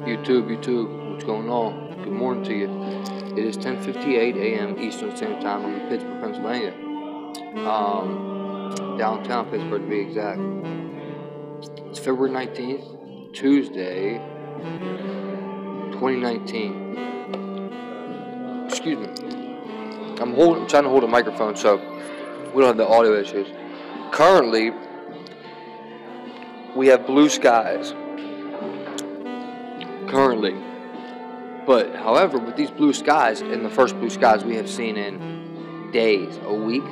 YouTube, what's going on? Good morning to you. It is 10:58 a.m. Eastern Standard Time. I'm in Pittsburgh, Pennsylvania. Downtown Pittsburgh to be exact. It's February 19th, Tuesday, 2019. Excuse me. I'm trying to hold a microphone so we don't have the audio issues. Currently, we have blue skies. But however, with these blue skies, and the first blue skies we have seen in days, a week,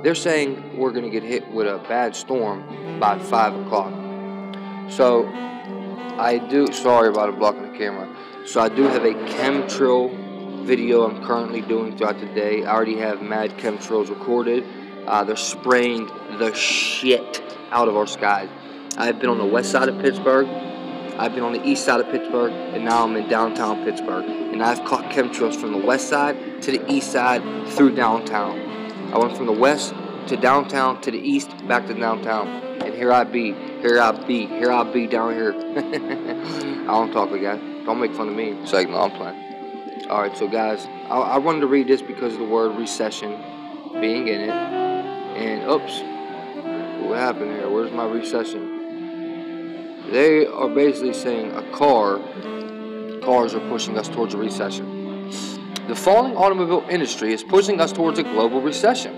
they're saying we're going to get hit with a bad storm by 5 o'clock. So sorry about it blocking the camera. So I do have a chemtrail video I'm currently doing throughout the day. I already have mad chemtrails recorded. They're spraying the shit out of our skies. I've been on the west side of Pittsburgh. I've been on the east side of Pittsburgh, and now I'm in downtown Pittsburgh. And I've caught chemtrails from the west side to the east side through downtown. I went from the west to downtown to the east back to downtown. And here I be down here. I don't talk like that. Don't make fun of me. It's like, no, I'm playing. Alright, so guys, I wanted to read this because of the word recession being in it. And, oops, what happened here? Where's my recession? They are basically saying cars are pushing us towards a recession. The falling automobile industry is pushing us towards a global recession.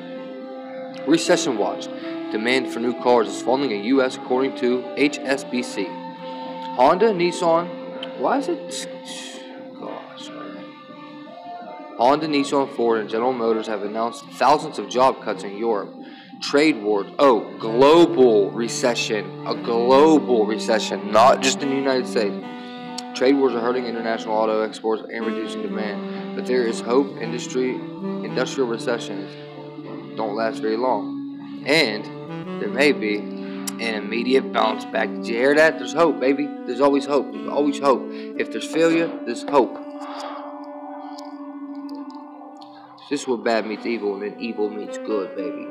Recession watch. Demand for new cars is falling in the U.S. according to HSBC. Honda, Nissan, why is it? Gosh, man. Honda, Nissan, Ford, and General Motors have announced thousands of job cuts in Europe. Trade wars. Oh, global recession. A global recession, not just in the United States. Trade wars are hurting international auto exports and reducing demand. But there is hope. Industrial recessions don't last very long. And there may be an immediate bounce back. Did you hear that? There's hope, baby. There's always hope. There's always hope. If there's failure, there's hope. This is where bad meets evil, and then evil meets good, baby.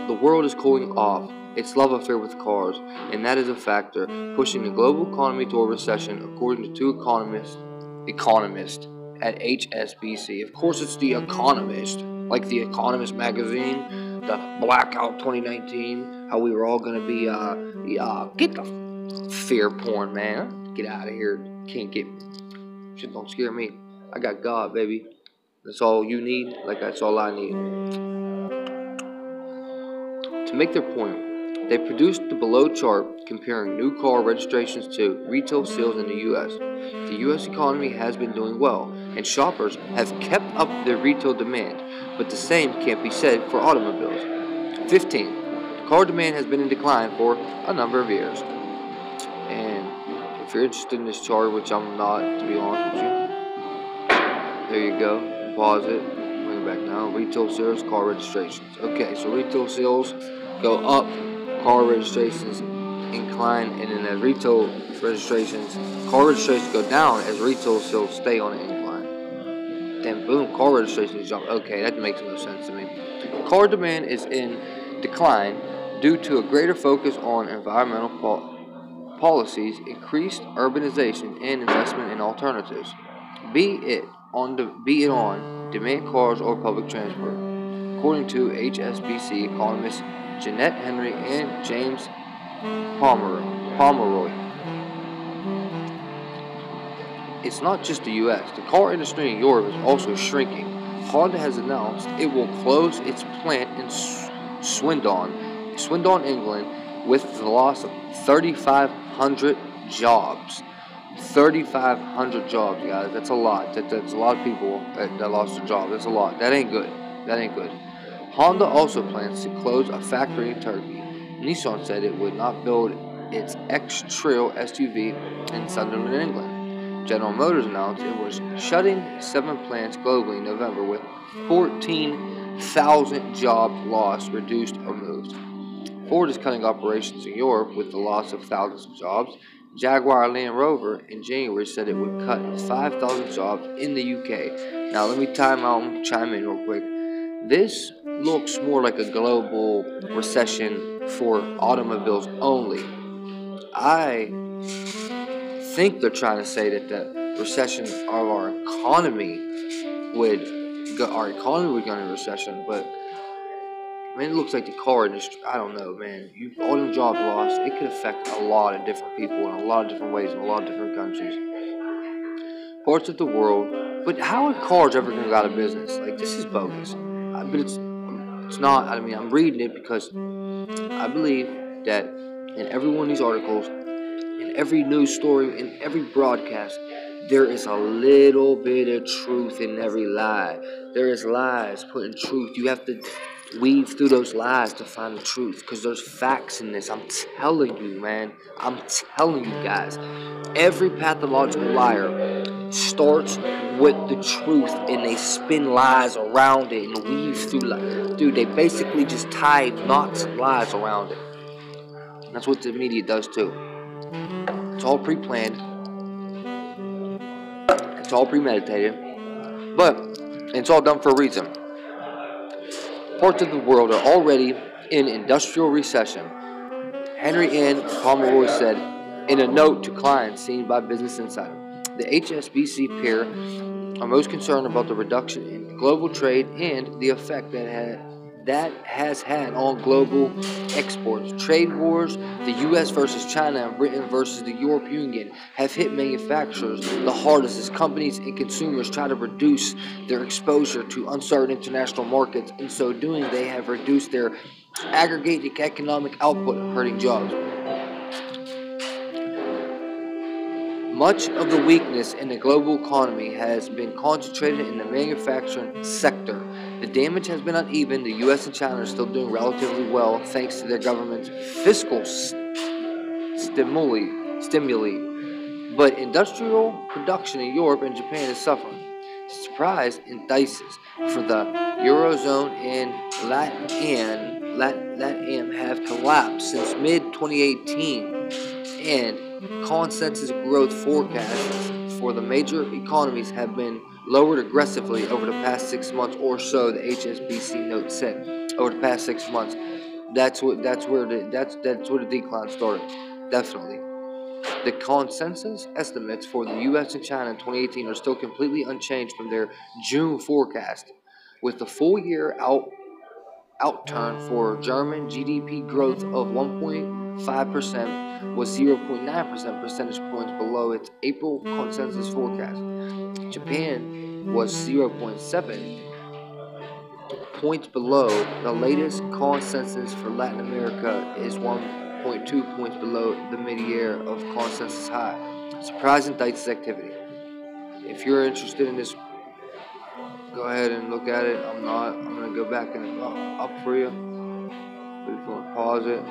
The world is cooling off its love affair with cars, and that is a factor pushing the global economy toward recession, according to two economists at HSBC. Of course, it's the Economist, like the Economist magazine, the Blackout 2019, how we were all going to be, get the fear porn, man. Get out of here. Can't get me. Shit don't scare me. I got God, baby. That's all you need. Like, that's all I need. To make their point, they produced the below chart comparing new car registrations to retail sales in the U.S. The U.S. economy has been doing well, and shoppers have kept up their retail demand, but the same can't be said for automobiles. 15. Car demand has been in decline for a number of years. And if you're interested in this chart, which I'm not, to be honest with you, there you go. Pause it. Bring it back now. Retail sales, car registrations. Okay, so retail sales go up, car registrations incline, and then as retail registrations, car registrations go down as retail sales stay on an incline. Then boom, car registrations jump. Okay, that makes no sense to me. Car demand is in decline due to a greater focus on environmental policies, increased urbanization, and investment in alternatives, be it on demand cars or public transport. According to HSBC economists Jeanette Henry and James Pomeroy. It's not just the U.S. The car industry in Europe is also shrinking. Honda has announced it will close its plant in Swindon, England, with the loss of 3,500 jobs. 3,500 jobs, guys. That's a lot. That's a lot of people that lost their jobs. That's a lot. That ain't good. Honda also plans to close a factory in Turkey. Nissan said it would not build its X-Trail SUV in Sunderland, England. General Motors announced it was shutting 7 plants globally in November, with 14,000 jobs lost, reduced, or moved. Ford is cutting operations in Europe with the loss of thousands of jobs. Jaguar Land Rover in January said it would cut 5,000 jobs in the UK. Now let me chime in real quick. This looks more like a global recession for automobiles only. I think they're trying to say that the recession of our economy would go into recession, but man, it looks like the car industry, I don't know, man. All them jobs lost, it could affect a lot of different people in a lot of different ways in a lot of different countries, parts of the world. But how are cars ever going to go out of business? Like, this is bogus. But it's not. I mean, I'm reading it because I believe that in every one of these articles, in every news story, in every broadcast, there is a little bit of truth in every lie. There is lies put in truth. You have to weave through those lies to find the truth, because there's facts in this. I'm telling you, man. I'm telling you guys. Every pathological liar starts with the truth, and they spin lies around it and weave through lies. Dude, they basically just tie knots of lies around it. And that's what the media does too. It's all pre-planned. It's all premeditated. But it's all done for a reason. Parts of the world are already in industrial recession. Henry N. Pomeroy said in a note to clients seen by Business Insider. The HSBC pair are most concerned about the reduction in global trade and the effect that has had on global exports. Trade wars, the U.S. versus China and Britain versus the European Union, have hit manufacturers the hardest as companies and consumers try to reduce their exposure to uncertain international markets. In so doing, they have reduced their aggregated economic output, hurting jobs. Much of the weakness in the global economy has been concentrated in the manufacturing sector. The damage has been uneven. The U.S. and China are still doing relatively well thanks to their government's fiscal stimuli. But industrial production in Europe and Japan is suffering. Surprise indices for the Eurozone and LATAM have collapsed since mid-2018, and consensus growth forecasts for the major economies have been lowered aggressively over the past 6 months or so. The HSBC note said over the past 6 months, that's where the decline started. Definitely, the consensus estimates for the U.S. and China in 2018 are still completely unchanged from their June forecast, with the full-year outturn for German GDP growth of 1.5%. Was 0.9% percentage points below its April consensus forecast. Japan was 0.7 points below. The latest consensus for Latin America is 1.2 points below the mid-year of consensus high. Surprise indices activity. If you're interested in this, go ahead and look at it. I'm not. I'm going to go back and up for you. But if you want to pause it,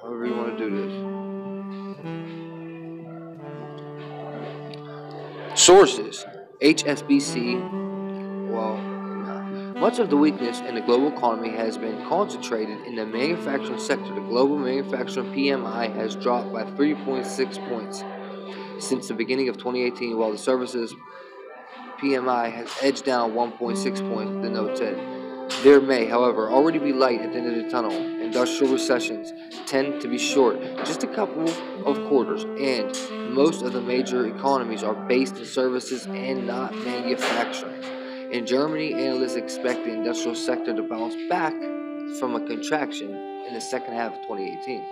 however you want to do this. Sources: HSBC. Much of the weakness in the global economy has been concentrated in the manufacturing sector. The global manufacturing PMI has dropped by 3.6 points since the beginning of 2018, while the services PMI has edged down 1.6 points, the note said. There may, however, already be light at the end of the tunnel. Industrial recessions tend to be short, just a couple of quarters, and most of the major economies are based in services and not manufacturing. In Germany, analysts expect the industrial sector to bounce back from a contraction in the second half of 2018.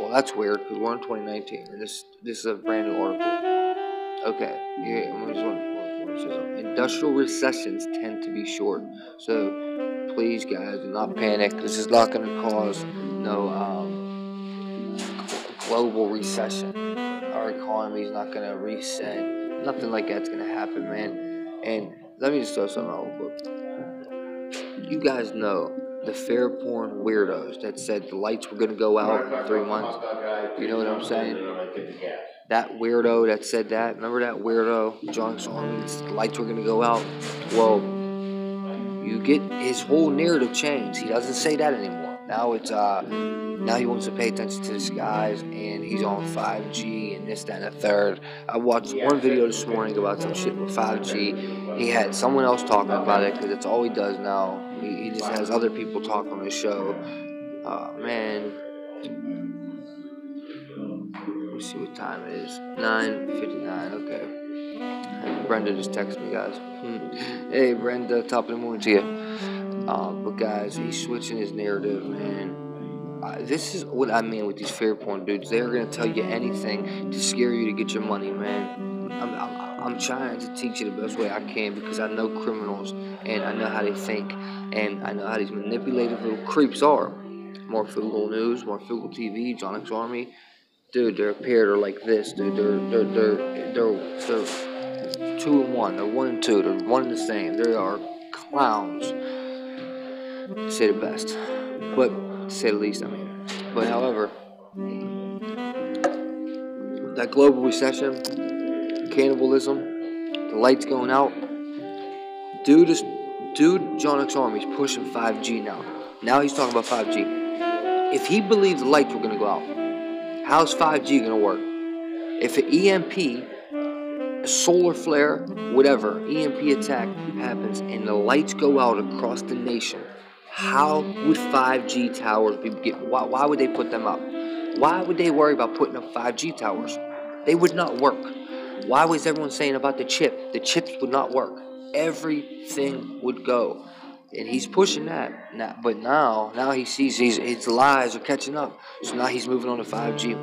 Well, that's weird because we're in 2019, and this is a brand new article. Okay, yeah, I just want to say something. Industrial recessions tend to be short, so please, guys, do not panic. This is not going to cause no global recession. Our economy is not going to reset. Nothing like that's going to happen, man. And let me just throw something out real quick. You guys know the fair porn weirdos that said the lights were going to go out in 3 months. You know what I'm saying? That weirdo that said that. Remember that weirdo, JonXarmy, the lights were going to go out? Well, you get his whole narrative changed. He doesn't say that anymore. Now it's now he wants to pay attention to the skies, and he's on 5G and this, that, and the third. I watched one video this morning about some shit with 5G. He had someone else talking about it because that's all he does now. He just has other people talk on his show. Man, let me see what time it is. 9:59. Okay. Brenda just texted me, guys. Hey, Brenda, top of the morning to you. But guys, he's switching his narrative, man. This is what I mean with these fear porn dudes. They're gonna tell you anything to scare you to get your money, man. I'm trying to teach you the best way I can because I know criminals and I know how they think and I know how these manipulative little creeps are. Marfoogle News, Marfoogle TV, JonXarmy, dude, their pair are like this, dude. They're 2 and 1. They're 1 and 2. They're one and the same. They are clowns, to say the best, but to say the least, I mean. But however, that global recession, cannibalism, the lights going out, dude, JonXarmy is pushing 5G now. Now he's talking about 5G. If he believed the lights were going to go out, how's 5G going to work? If an EMP, a solar flare, whatever, EMP attack happens and the lights go out across the nation, how would 5G towers why would they put them up? Why would they worry about putting up 5G towers? They would not work. Why was everyone saying about the chip? The chips would not work. Everything would go. And he's pushing that. But now he sees his lies are catching up. So now he's moving on to 5G.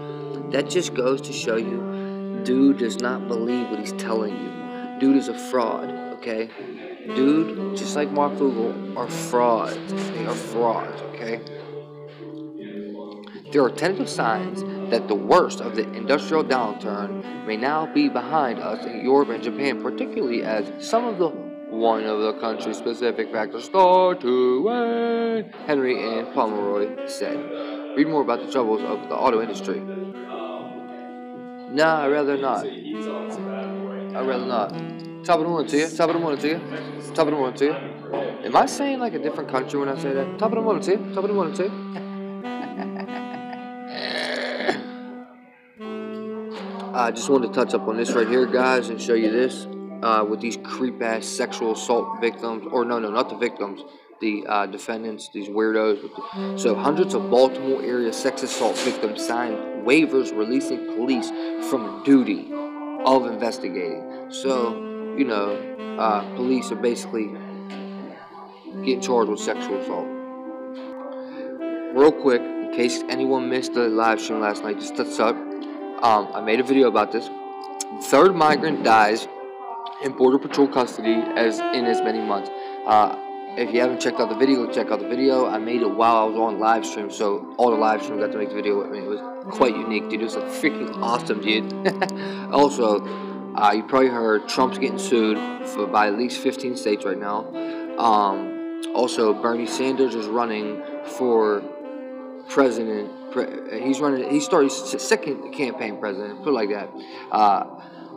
That just goes to show you, dude does not believe what he's telling you. Dude is a fraud, okay? Dude, just like Marfoogle, are frauds. They are frauds, okay? There are tentative signs that the worst of the industrial downturn may now be behind us in Europe and Japan, particularly as one of the country's specific factors start to wane, Henry and Pomeroy said. Read more about the troubles of the auto industry. Nah, I'd rather not. I'd rather not. Top of the morning to you. Top of the morning to you. Top of the morning to you. Am I saying like a different country when I say that? Top of the morning to you. Top of the morning to you. I just wanted to touch up on this right here, guys, and show you this. With these creep-ass sexual assault victims, or no, not the victims, the defendants, these weirdos. So hundreds of Baltimore area sex assault victims signed waivers releasing police from duty of investigating. So, you know, police are basically getting charged with sexual assault. Real quick, in case anyone missed the live stream last night, just touch up. I made a video about this. Third migrant dies in Border Patrol custody in as many months. If you haven't checked out the video, check out the video. I made it while I was on live stream, so all the live stream got to make the video with me. It was quite unique, dude. It was freaking awesome, dude. Also, you probably heard Trump's getting sued by at least 15 states right now. Also, Bernie Sanders is running for president. He started his second campaign president, put it like that.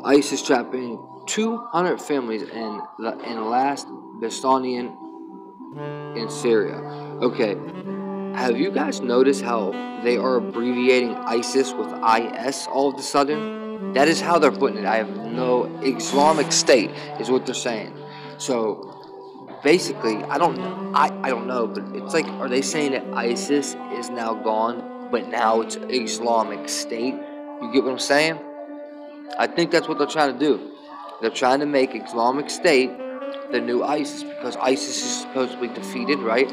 ICE is trapping 200 families in last Bastonian in Syria. Okay, have you guys noticed how they are abbreviating ISIS with IS all of a sudden? That is how they're putting it. I have no Islamic State is what they're saying. So basically, I don't know, but it's like, are they saying that ISIS is now gone, but now it's Islamic State? You get what I'm saying? I think that's what they're trying to do. They're trying to make Islamic State the new ISIS because ISIS is supposedly defeated, right?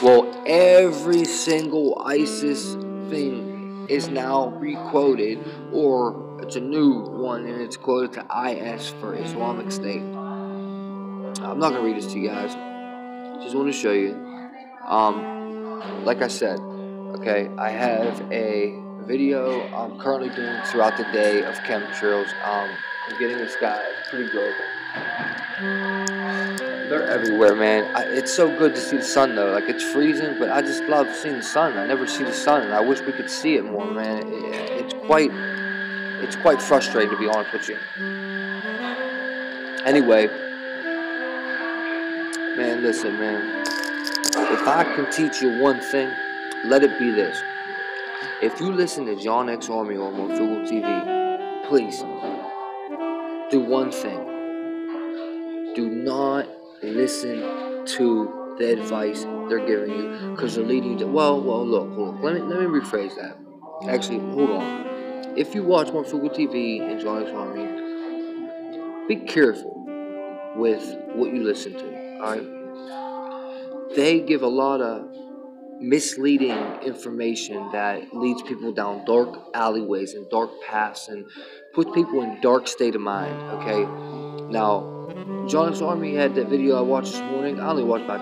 Well, every single ISIS thing is now re-quoted, or it's a new one and it's quoted to IS for Islamic State. I'm not going to read this to you guys. Just want to show you. Like I said, okay, I have a video I'm currently doing throughout the day of chemtrails. I'm getting the sky pretty good. They're everywhere, man. It's so good to see the sun, though. Like, it's freezing, but I just love seeing the sun. I never see the sun, and I wish we could see it more, man. It's quite frustrating, to be honest with you. Anyway, man, listen, man. If I can teach you one thing, let it be this. If you listen to JonXarmy or Marfoogle TV, please do one thing. Do not listen to the advice they're giving you because they're leading you to. Well, look. Let me rephrase that. Actually, hold on. if you watch Marfoogle TV and JonXarmy, be careful with what you listen to, alright? They give a lot of misleading information that leads people down dark alleyways and dark paths and puts people in dark state of mind, okay? Now, JonXarmy had that video I watched this morning. I only watched about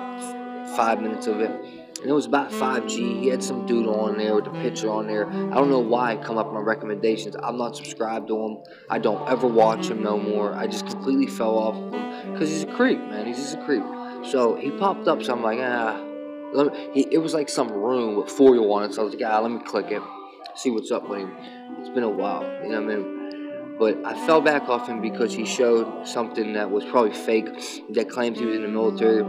5 minutes of it, and it was about 5G. He had some dude on there with a picture on there. I don't know why it come up in my recommendations. I'm not subscribed to him. I don't ever watch him no more. I just completely fell off of him because he's a creep, man. He's just a creep. So he popped up, so I'm like, it was like some room with foil on it, so I was like, let me click it, see what's up with him. It's been a while, you know what I mean? But I fell back off him because he showed something that was probably fake, that claims he was in the military.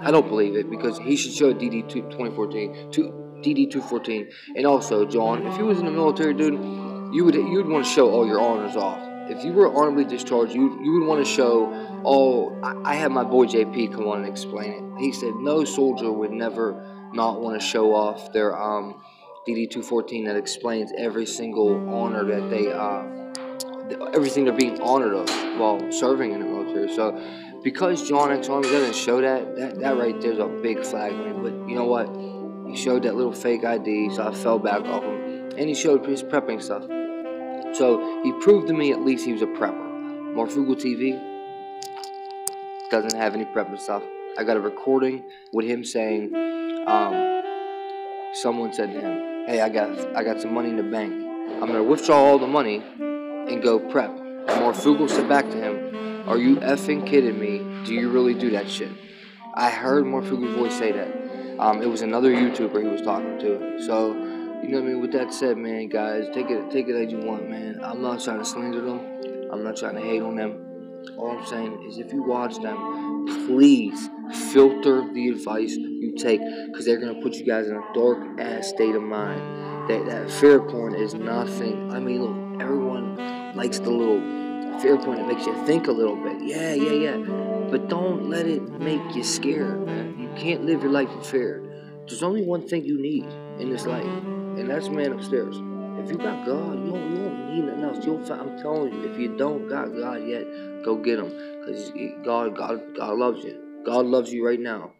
I don't believe it, because he should show DD-214. And also, John, if you was in the military, dude, you'd want to show all your honors off. If you were honorably discharged, you would want to show all. I had my boy JP come on and explain it. He said no soldier would never not want to show off their DD-214 that explains every single honor that they everything they're being honored of while serving in the military. So because JonXarmy doesn't show that right there's a big flag on him. But you know what? He showed that little fake ID, so I fell back off him. And he showed his prepping stuff. So he proved to me at least he was a prepper. Marfoogle TV doesn't have any prepping stuff. I got a recording with him saying, someone said to him, hey, I got some money in the bank. I'm going to withdraw all the money and go prep. And Marfoogle said back to him, are you effing kidding me? Do you really do that shit? I heard Marfoogle's voice say that. It was another YouTuber he was talking to. So, you know what I mean? With that said, man, guys, take it as you want, man. I'm not trying to slander them. I'm not trying to hate on them. All I'm saying is if you watch them, please filter the advice you take, because they're going to put you guys in a dark-ass state of mind. That fear porn is nothing. I mean, look, everyone likes the little fear porn that makes you think a little bit. Yeah. But don't let it make you scared, man. You can't live your life in fear. There's only one thing you need in this life, and that's man upstairs. If you got God, you don't need nothing else. I'm telling you, if you don't got God yet, go get him. Because God loves you. God loves you right now.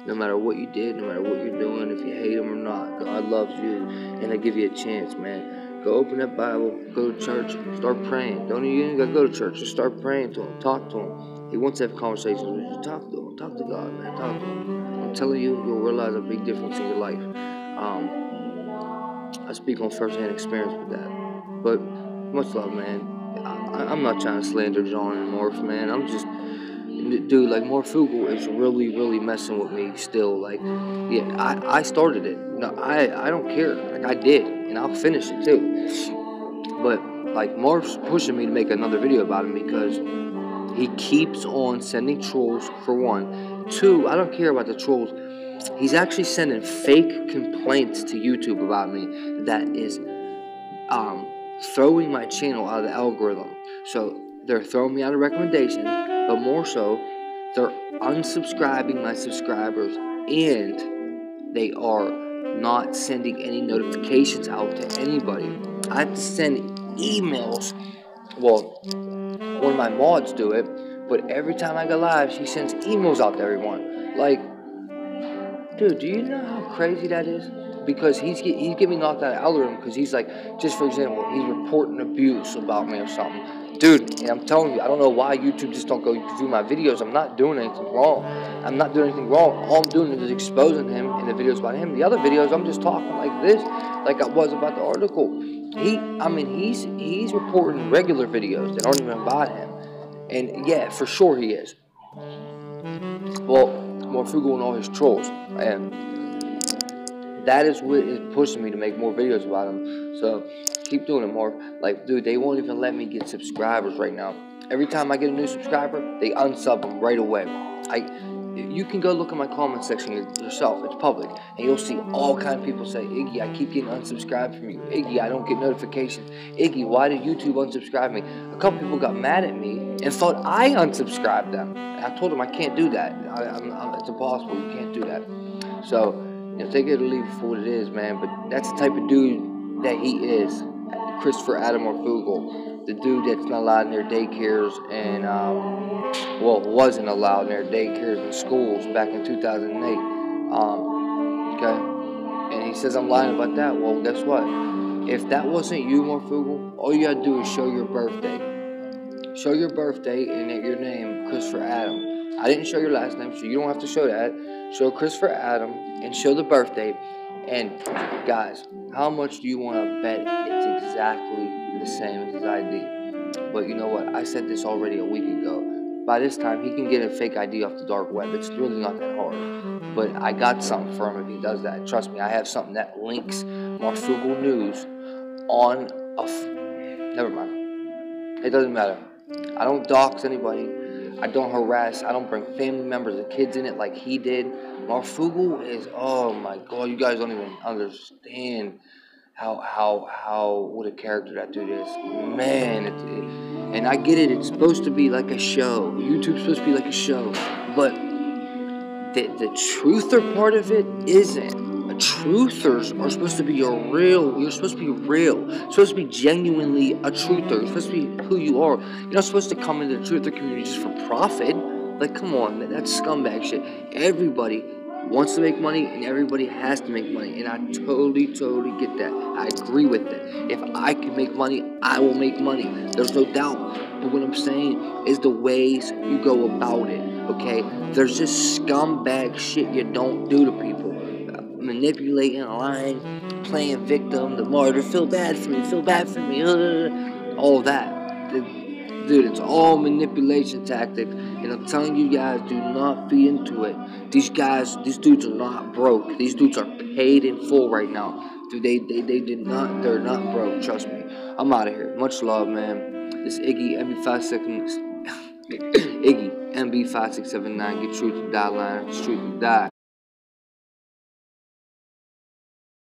No matter what you did, no matter what you're doing, if you hate him or not, God loves you, and I give you a chance, man. Go open that Bible, go to church, start praying. You ain't got to go to church. Just start praying to him, talk to him. He wants to have conversations with you. Talk to him. Talk to God, man. Talk to him. I'm telling you, you'll realize a big difference in your life. I speak on first-hand experience with that. But much love, man. I'm not trying to slander John and Morph, man. I'm just, dude, like, Marfoogle is really, really messing with me still. Like, yeah, I started it. No, I don't care. Like, I did, and I'll finish it too. But like, Morph's pushing me to make another video about him because he keeps on sending trolls, for one. Two, I don't care about the trolls. He's actually sending fake complaints to YouTube about me that is throwing my channel out of the algorithm. So they're throwing me out of recommendations, but more so, they're unsubscribing my subscribers, and they are not sending any notifications out to anybody. I have to send emails. Well, one of my mods do it, but every time I go live, she sends emails out to everyone. Like, dude, do you know how crazy that is? Because he's getting knocked out of algorithm because he's like, just for example, he's reporting abuse about me or something. Dude, and I'm telling you, I don't know why YouTube just don't go through my videos. I'm not doing anything wrong. All I'm doing is exposing him in the videos about him. The other videos, I'm just talking like this, like I was about the article. He's reporting regular videos that aren't even about him. And yeah, for sure he is. Well, Marfoogle and all his trolls. And that is what is pushing me to make more videos about him. So keep doing it more. Like, dude, they won't even let me get subscribers right now. Every time I get a new subscriber, they unsub them right away. You can go look at my comment section yourself. It's public. And you'll see all kinds of people say, Iggy, I keep getting unsubscribed from you. Iggy, I don't get notifications. Iggy, why did YouTube unsubscribe me? A couple people got mad at me and thought I unsubscribed them. And I told them I can't do that. It's impossible. You can't do that. So, take it or leave it for what it is, man. But that's the type of dude that he is. Christopher Adam Marfoogle, the dude that's not allowed in their daycares and, well, wasn't allowed in their daycares and schools back in 2008. Okay? And he says I'm lying about that. Well, guess what? If that wasn't you, Marfoogle, all you gotta do is show your birthday. Show your birthday and your name, Christopher Adam. I didn't show your last name, so you don't have to show that. Show Christopher Adam and show the birthday. And guys, how much do you want to bet it's exactly the same as his ID? But you know what? I said this already a week ago. By this time, he can get a fake ID off the dark web. It's really not that hard. But I got something for him if he does that. Trust me, I have something that links Marfoogle News on a... Never mind. It doesn't matter. I don't dox anybody. I don't harass. I don't bring family members and kids in it like he did. Marfoogle is, oh my God, you guys don't even understand how what a character that dude is. Man, and I get it. It's supposed to be like a show. YouTube's supposed to be like a show, but the truther part of it isn't. Truthers are supposed to be you're supposed to be real. You're supposed to be genuinely a truther. You're supposed to be who you are. You're not supposed to come into the truther community just for profit. Like, come on, that's scumbag shit. Everybody wants to make money, and everybody has to make money. And I totally get that. I agree with it. If I can make money, I will make money. There's no doubt. But what I'm saying is the ways you go about it, okay? There's just scumbag shit you don't do to people. Manipulating, lying, playing victim, the martyr, feel bad for me, all that. Dude, it's all manipulation tactics, and I'm telling you guys, do not feed into it. These dudes are not broke. These dudes are paid in full right now. Dude, they're not broke, trust me. I'm out of here. Much love, man. This Iggy MB5679, get truth to die line, it's truth to die.